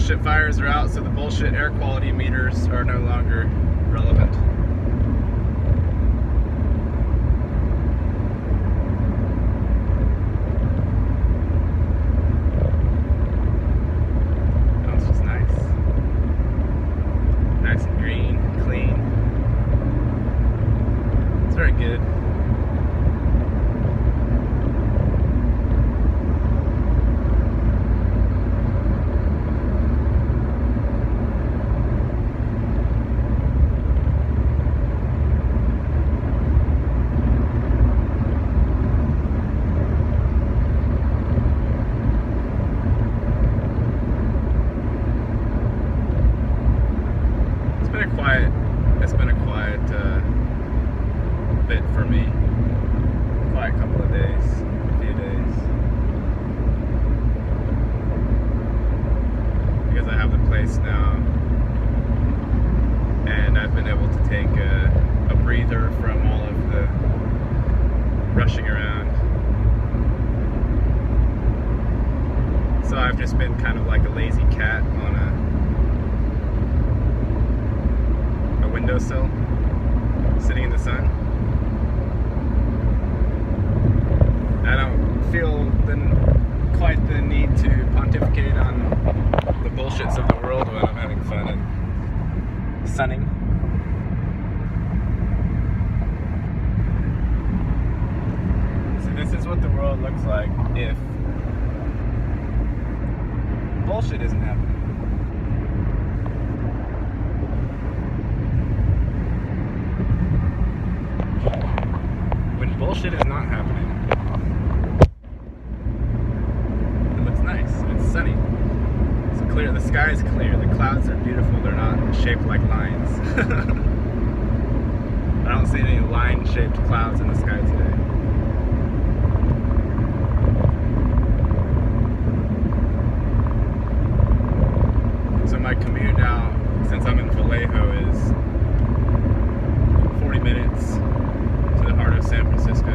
bullshit fires are out, so the bullshit air quality meters are no longer relevant. That's just nice. Nice and green, clean. It's very good. It's been a quiet bit for me. Quiet couple of days, a few days. Because I have the place now, and I've been able to take a breather from all of the rushing around. So I've just been kind of like a lazy cat on a windowsill, sitting in the sun. I don't feel quite the need to pontificate on the bullshits of the world when I'm having fun and sunning. So this is what the world looks like if bullshit isn't happening. Bullshit is not happening. It looks nice. It's sunny. It's clear. The sky is clear. The clouds are beautiful. They're not shaped like lines. I don't see any line-shaped clouds in the sky today. So my commute now, since I'm in Vallejo, is 40 minutes to the heart of San Francisco.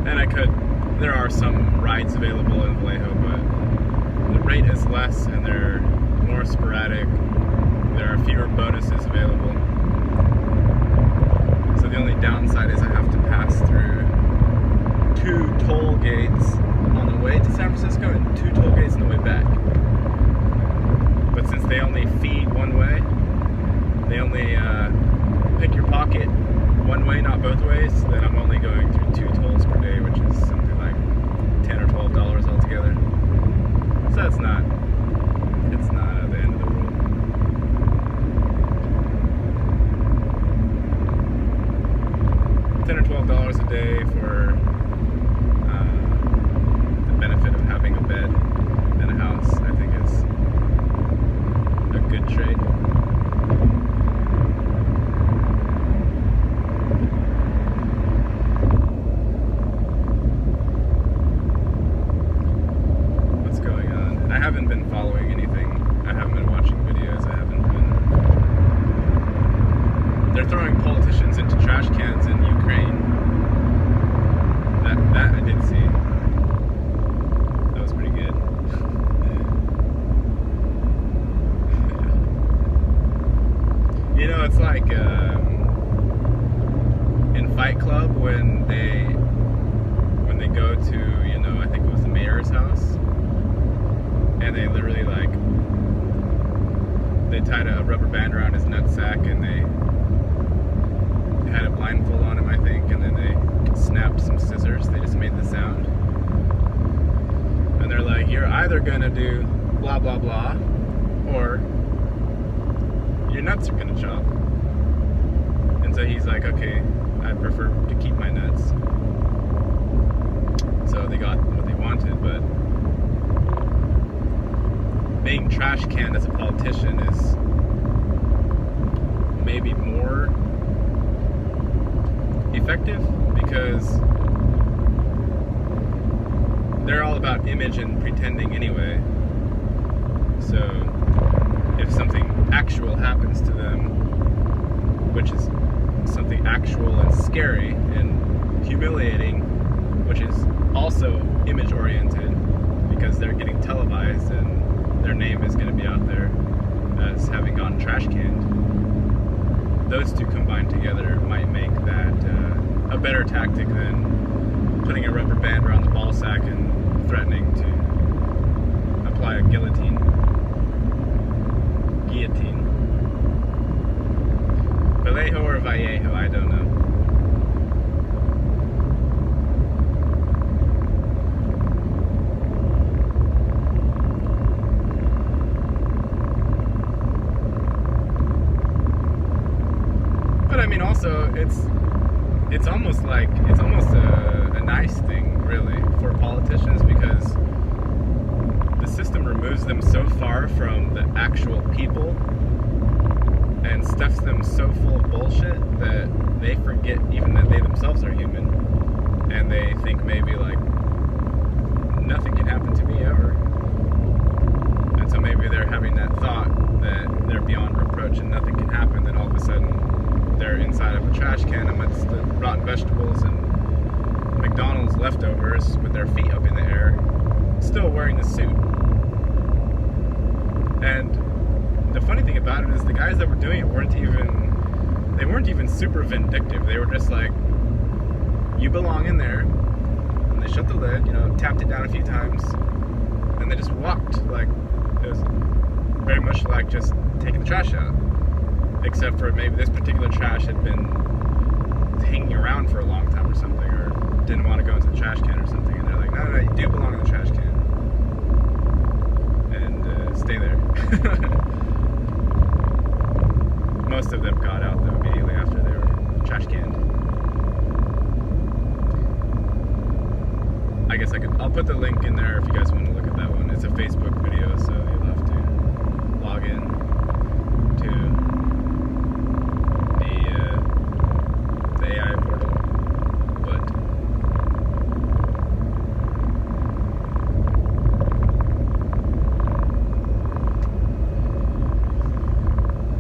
And there are some rides available in Vallejo, but the rate is less and they're more sporadic. There are fewer bonuses available. So the only downside is I have to pass through 2 toll gates on the way to San Francisco and 2 toll gates on the way back. But since they only feed one way, they only pick your pocket one way, not both ways, then I'm only going through 2 tolls per day, which is something like $10 or $12 altogether. So it's not the end of the world. $10 or $12 a day for the benefit of having a bed and a house, I think is a good trade. I haven't been following anything. I haven't been watching videos. They're throwing politicians into trash cans in Ukraine. That I did see. That was pretty good. You know, it's like in Fight Club when they go to, you know, I think it was the mayor's house. And they literally they tied a rubber band around his nutsack and they had a blindfold on him, I think, and then they snapped some scissors. They just made the sound. And they're like, you're either gonna do blah blah blah, or your nuts are gonna chop. And so he's like, okay, I prefer to keep my nuts. So they got what they wanted, but being trash canned as a politician is maybe more effective because they're all about image and pretending anyway. So if something actual happens to them, which is something actual and scary and humiliating, which is also image oriented because they're getting televised and their name is going to be out there as having gone trash canned. Those two combined together might make that a better tactic than putting a rubber band around the ball sack and threatening to apply a guillotine. Vallejo or Vallejo, I don't know. But I mean, also, it's almost a nice thing, really, for politicians, because the system removes them so far from the actual people and stuffs them so full of bullshit that they forget even that they themselves are human, and they think maybe like nothing can happen to me ever, and so maybe they're having that thought that they're beyond reproach and nothing can happen. Then all of a sudden they're inside of a trash can amidst the rotten vegetables and McDonald's leftovers with their feet up in the air, still wearing the suit. And the funny thing about it is the guys that were doing it weren't even super vindictive. They were just like, you belong in there. And they shut the lid, tapped it down a few times, and they just walked. Like, it was very much like just taking the trash out. Except for maybe this particular trash had been hanging around for a long time or something, or didn't want to go into the trash can or something. And they're like, no, you do belong in the trash can. And stay there. Most of them got out, though, immediately after they were trash canned. I guess I'll put the link in there if you guys want to look at that one. It's a Facebook video, so you'll have to log in to the AI portal. But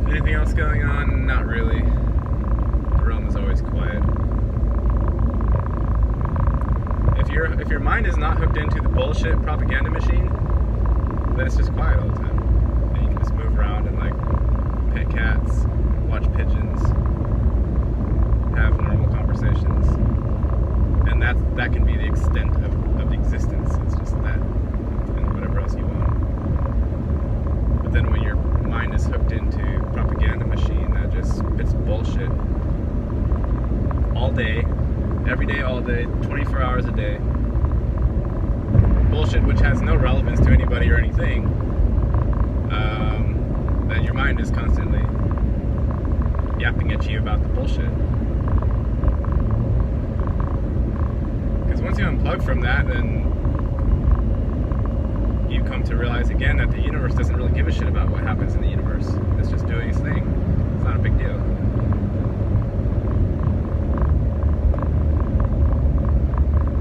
anything else going on? Not really. Rome is always quiet. If your mind is not hooked into the bullshit propaganda machine, then it's just quiet all the time. And you can just move around and like pet cats, watch pigeons, have normal conversations, and that can be the extent of existence. It's just that and whatever else you want. But then when your mind is hooked into propaganda machine that just spits bullshit all day, every day, all day, 24 hours a day, bullshit which has no relevance to anybody or anything, then your mind is constantly yapping at you about the bullshit. Because once you unplug from that, then you come to realize again that the universe doesn't really give a shit about what happens in the universe. It's just doing its thing. It's not a big deal.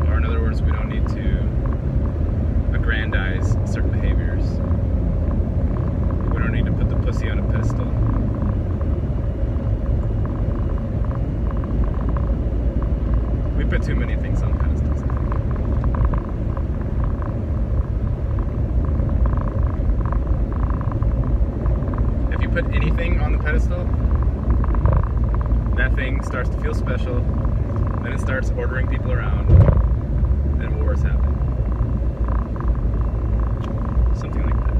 Or in other words, we don't need to aggrandize certain behaviors. We don't need to put the pussy on a pedestal. We put too many things on pedestals, I think. If you put anything on the pedestal, that thing starts to feel special, then it starts ordering people around, and wars happen. Something like that.